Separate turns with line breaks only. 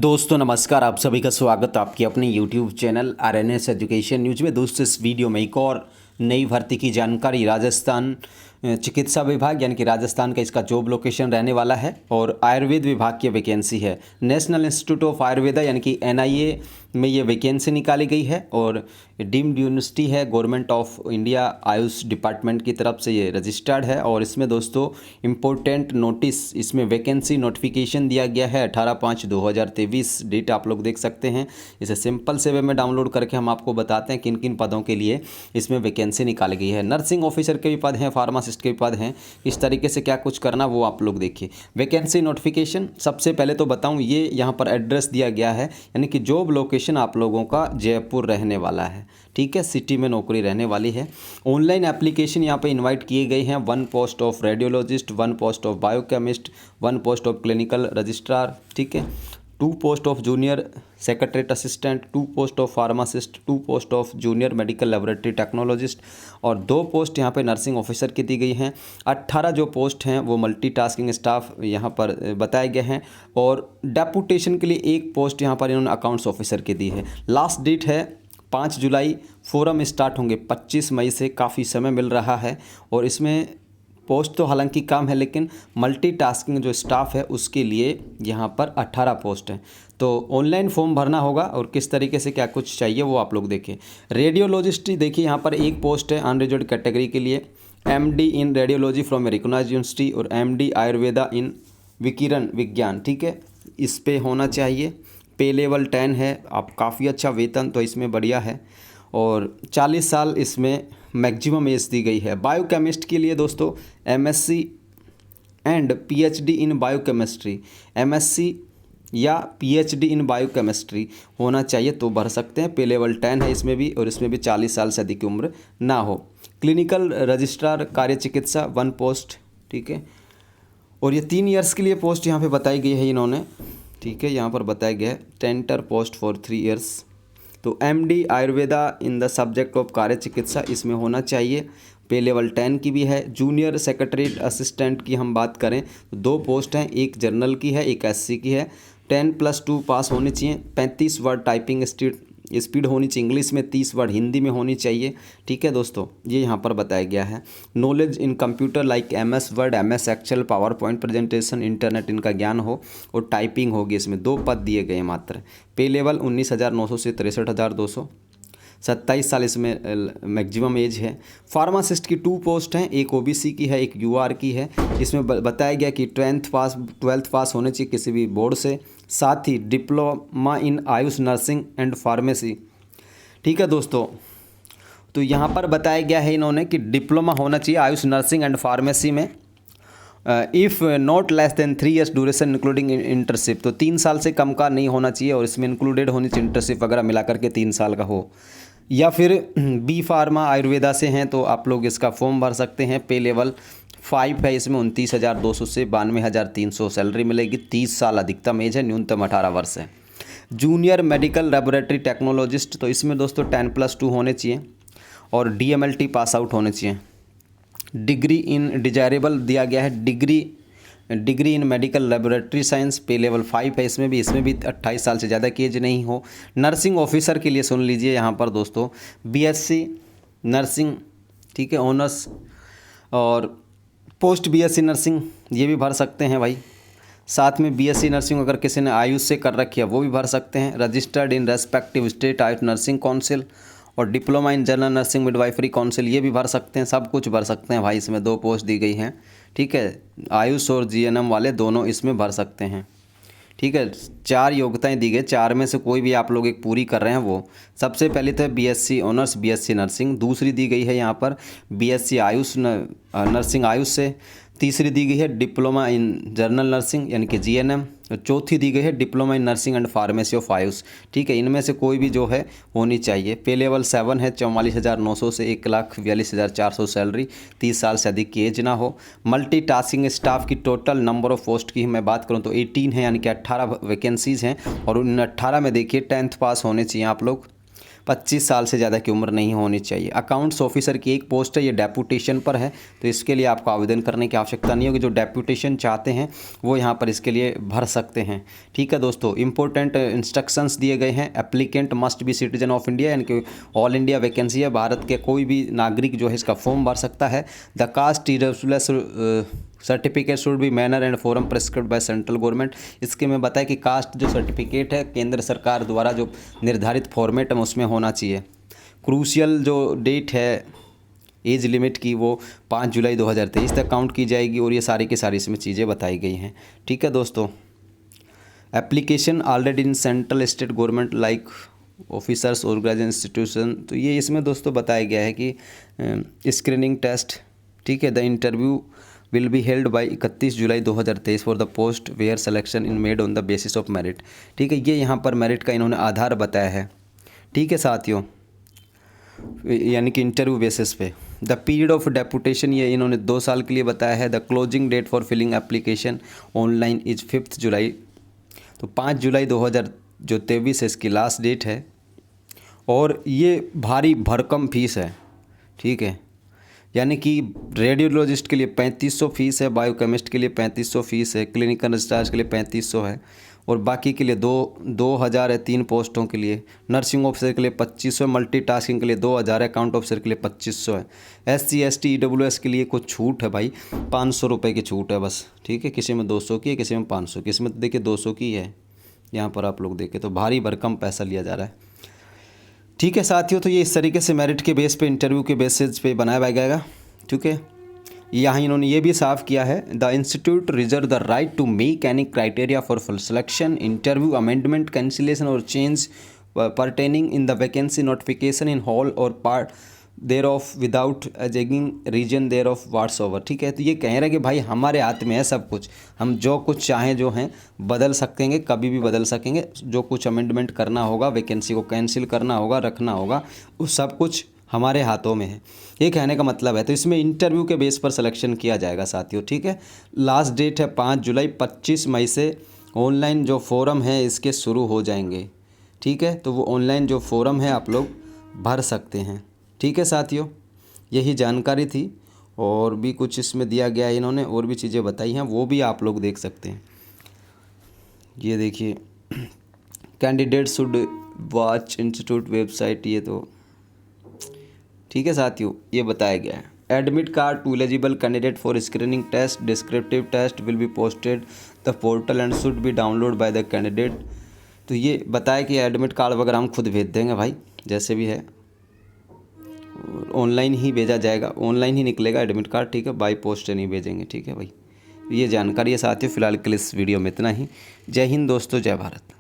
दोस्तों नमस्कार, आप सभी का स्वागत आपके अपने YouTube channel RNS education news में। दोस्तों इस वीडियो में एक और नई भर्ती की जानकारी, राजस्थान चिकित्सा विभाग यानी कि राजस्थान का इसका जॉब लोकेशन रहने वाला है और आयुर्वेद विभाग की वैकेंसी है। नेशनल इंस्टीट्यूट ऑफ आयुर्वेदा यानी कि NIA में ये वैकेंसी निकाली गई है और डीम्ड यूनिवर्सिटी है, government of India Ayush department की तरफ से ये रजिस्टर्ड है। और इसमें दोस्तों इम्पोर्टेंट नोटिस, इसमें वैकेंसी नोटिफिकेशन दिया गया है 18/5/2023, डेट आप लोग देख सकते हैं। इसे सिंपल से वे में डाउनलोड करके हम आपको बताते हैं किन किन पदों के लिए इसमें वैकेंसी निकाली गई है। नर्सिंग ऑफिसर के भी पद हैं, फार्मासिस्ट के भी पद हैं। इस तरीके से क्या कुछ करना वो आप लोग देखिए। वैकेंसी नोटिफिकेशन सबसे पहले तो बताऊं, ये यहाँ पर एड्रेस दिया गया है यानी कि जॉब लोकेशन आप लोगों का जयपुर रहने वाला है। ठीक है, सिटी में नौकरी रहने वाली है। ऑनलाइन एप्लीकेशन यहाँ पे इनवाइट किए गए हैं। 1 post of radiologist, 1 post of biochemist, 1 post of clinical registrar, ठीक है, 2 post of junior secretariat assistant, 2 post of pharmacist, 2 post of junior medical laboratory technologist और 2 पोस्ट यहाँ पे नर्सिंग ऑफिसर की दी गई हैं। 18 जो पोस्ट हैं वो मल्टीटास्किंग स्टाफ यहाँ पर बताए गए हैं और डेपुटेशन के लिए 1 पोस्ट यहाँ पर इन्होंने अकाउंट्स ऑफिसर की दी है। लास्ट डेट है 5 जुलाई। फोरम स्टार्ट होंगे 25 मई से, काफ़ी समय मिल रहा है। और इसमें पोस्ट तो हालांकि कम है लेकिन मल्टीटास्किंग जो स्टाफ है उसके लिए यहाँ पर 18 पोस्ट हैं। तो ऑनलाइन फॉर्म भरना होगा और किस तरीके से क्या कुछ चाहिए वो आप लोग देखें। रेडियोलॉजिस्ट देखिए, यहाँ पर 1 पोस्ट है अनरिजर्व्ड कैटेगरी के लिए। MD in radiology from recognised university और MD आयुर्वेदा इन विकिरण विज्ञान, ठीक है, इस पे होना चाहिए। पे लेवल 10 है, आप काफ़ी अच्छा वेतन तो इसमें बढ़िया है और 40 साल इसमें मैक्सिमम एज दी गई है। बायोकेमिस्ट के लिए दोस्तों MSc and PhD in biochemistry, MSc या PhD इन बायोकेमिस्ट्री होना चाहिए तो भर सकते हैं। पे लेवल 10 है इसमें भी और इसमें भी 40 साल से अधिक की उम्र ना हो। क्लिनिकल रजिस्ट्रार कार्य चिकित्सा 1 पोस्ट, ठीक है, और ये 3 ईयर्स के लिए पोस्ट यहाँ पे बताई गई है इन्होंने, ठीक है, यहाँ पर बताया गया है टेंटर पोस्ट फॉर 3 ईयर्स। तो MD Ayurveda in the subject of कार्य चिकित्सा इसमें होना चाहिए। पे लेवल 10 की भी है। जूनियर सेक्रेटरीट असिस्टेंट की हम बात करें तो 2 पोस्ट हैं, एक जनरल की है, एक SC की है। 10+2 पास होने चाहिए। 35 वर्ड टाइपिंग स्पीड होनी चाहिए इंग्लिश में, 30 वर्ड हिंदी में होनी चाहिए। ठीक है दोस्तों, ये यहाँ पर बताया गया है। Knowledge in computer like MS Word, MS Excel, PowerPoint presentation, internet इनका ज्ञान हो और टाइपिंग होगी। इसमें 2 पद दिए गए मात्र। पे लेवल 19,900 से 63,200। 27 साल इसमें मैक्सिमम एज है। फार्मासिस्ट की 2 पोस्ट हैं, एक OBC की है, एक UR की है। इसमें बताया गया कि 12th पास होने चाहिए किसी भी बोर्ड से, साथ ही diploma in Ayush nursing and pharmacy. ठीक है दोस्तों, तो यहाँ पर बताया गया है इन्होंने कि डिप्लोमा होना चाहिए आयुष नर्सिंग एंड फार्मेसी में। If not less than 3 years duration including internship, तो 3 साल से कम का नहीं होना चाहिए और इसमें इंक्लूडेड होनी चाहिए इंटर्नशिप वगैरह मिला करके 3 साल का हो। या फिर B फार्मा आयुर्वेदा से हैं तो आप लोग इसका फॉर्म भर सकते हैं। पे लेवल 5 है, इसमें 29,200 से 92,300 सैलरी मिलेगी। 30 साल अधिकतम एज है, न्यूनतम 18 वर्ष है। जूनियर मेडिकल लेबोरेटरी टेक्नोलॉजिस्ट, तो इसमें दोस्तों 10+2 होने चाहिए और DMLT पास आउट होने चाहिए। डिग्री इन डिजायरेबल दिया गया है, degree in medical laboratory science. पे लेवल 5 है, इसमें भी 28 साल से ज़्यादा की एज नहीं हो। नर्सिंग ऑफिसर के लिए सुन लीजिए यहाँ पर दोस्तों BSc नर्सिंग, ठीक है, ऑनर्स और पोस्ट BSc नर्सिंग ये भी भर सकते हैं भाई। साथ में BSc नर्सिंग अगर किसी ने आयुष से कर रखी है वो भी भर सकते हैं। Registered in respective state Ayush nursing council और diploma in general nursing midwifery council ये भी भर सकते हैं। सब कुछ भर सकते हैं भाई, इसमें 2 पोस्ट दी गई हैं। ठीक है, आयुष और GNM वाले दोनों इसमें भर सकते हैं। ठीक है, 4 योग्यताएं दी गई, 4 में से कोई भी आप लोग एक पूरी कर रहे हैं वो। सबसे पहले तो BSc ऑनर्स BSc नर्सिंग, दूसरी दी गई है यहाँ पर BSc आयुष नर्सिंग आयुष से। तीसरी दी गई है डिप्लोमा इन जनरल नर्सिंग यानी कि GNM और चौथी दी गई है diploma in nursing and pharmacy of Ayush. ठीक है, इनमें से कोई भी जो है होनी चाहिए। पे लेवल 7 है, 44,900 से 1,42,400 सैलरी। 30 साल से अधिक की एज ना हो। मल्टीटास्किंग स्टाफ की टोटल नंबर ऑफ पोस्ट की मैं बात करूँ तो 18 है, यानी कि 18 वैकेंसीज़ हैं और उन 18 में देखिए 10th पास होने चाहिए आप लोग। 25 साल से ज़्यादा की उम्र नहीं होनी चाहिए। अकाउंट्स ऑफिसर की एक पोस्ट है, ये डेपुटेशन पर है, तो इसके लिए आपको आवेदन करने की आवश्यकता नहीं होगी। जो डेपुटेशन चाहते हैं वो यहाँ पर इसके लिए भर सकते हैं। ठीक है दोस्तों, इंपॉर्टेंट इंस्ट्रक्शंस दिए गए हैं। Applicant must be citizen of India, यानी कि ऑल इंडिया वैकेंसी है, भारत के कोई भी नागरिक जो है इसका फॉर्म भर सकता है। The caste certificate should be manner and form prescribed by central government. इसके में बताया कि कास्ट जो सर्टिफिकेट है केंद्र सरकार द्वारा जो निर्धारित फॉर्मेट में उसमें होना चाहिए। क्रूशियल जो डेट है एज लिमिट की वो 5 जुलाई 2023 तक काउंट की जाएगी, और ये सारी की सारी इसमें चीज़ें बताई गई हैं। ठीक है दोस्तों, application already in central state government like officers organisation institution, तो ये इसमें दोस्तों बताया गया है कि स्क्रीनिंग टेस्ट, ठीक है, the interview will be held by 31 July 2023 for the post where selection in made on the basis of merit. ठीक है, ये यहाँ पर मेरिट का इन्होंने आधार बताया है। ठीक है साथियों, यानी कि इंटरव्यू बेसिस पे। द पीरियड ऑफ डेपुटेशन ये इन्होंने 2 साल के लिए बताया है। The closing date for filling application online is 5 July, तो 5 जुलाई 2023 है इसकी लास्ट डेट है। और ये भारी भरकम फीस है। ठीक है, यानी कि रेडियोलॉजिस्ट के लिए 3500 फीस है, बायोकेमिस्ट के लिए 3500 फीस है, क्लिनिकल रिसर्च के लिए 3500 है, और बाकी के लिए 2000 है 3 पोस्टों के लिए। नर्सिंग ऑफिसर के लिए 2500, मल्टीटास्किंग के लिए 2000 है, अकाउंट ऑफिसर के लिए 2500 है। SC ST EWS के लिए कुछ छूट है भाई, 500 रुपये की छूट है बस। ठीक है, किसी में 200 की है, किसी में 500 की, इसमें देखिए 200 की है यहाँ पर आप लोग देखें, तो भारी भरकम पैसा लिया जा रहा है। ठीक है साथियों, तो ये इस तरीके से मेरिट के बेस पे, इंटरव्यू के बेसिस पे बनाया जाएगा। ठीक है, यहाँ इन्होंने ये भी साफ किया है, the institute reserve the right to make any criteria for selection, interview, amendment, cancellation or change pertaining in the vacancy notification in whole or part thereof without assigning reason thereof whatsoever. ठीक है, तो ये कह रहे हैं कि भाई हमारे हाथ में है सब कुछ, हम जो कुछ चाहें जो हैं बदल सकेंगे, कभी भी बदल सकेंगे। जो कुछ अमेंडमेंट करना होगा, वैकेंसी को कैंसिल करना होगा, रखना होगा, वो सब कुछ हमारे हाथों में है, ये कहने का मतलब है। तो इसमें इंटरव्यू के बेस पर सिलेक्शन किया जाएगा साथियों। ठीक है, लास्ट डेट है 5 जुलाई, 25 मई से ऑनलाइन जो फोरम है इसके शुरू हो जाएंगे। ठीक है, तो वो ऑनलाइन जो फोरम है आप लोग भर सकते हैं। ठीक है साथियों, यही जानकारी थी, और भी कुछ इसमें दिया गया है, इन्होंने और भी चीज़ें बताई हैं, वो भी आप लोग देख सकते हैं। ये देखिए, candidate should watch institute website, ये तो ठीक है साथियों, ये बताया गया है। Admit card to eligible candidate for screening test, descriptive test will be posted the portal and should be download by the candidate. तो ये बताया कि एडमिट कार्ड वगैरह हम खुद भेज देंगे भाई, जैसे भी है ऑनलाइन ही भेजा जाएगा, ऑनलाइन ही निकलेगा एडमिट कार्ड। ठीक है, बाई पोस्ट नहीं भेजेंगे। ठीक है भाई, ये जानकारी है साथियों। फिलहाल के लिए इस वीडियो में इतना ही। जय हिंद दोस्तों, जय भारत।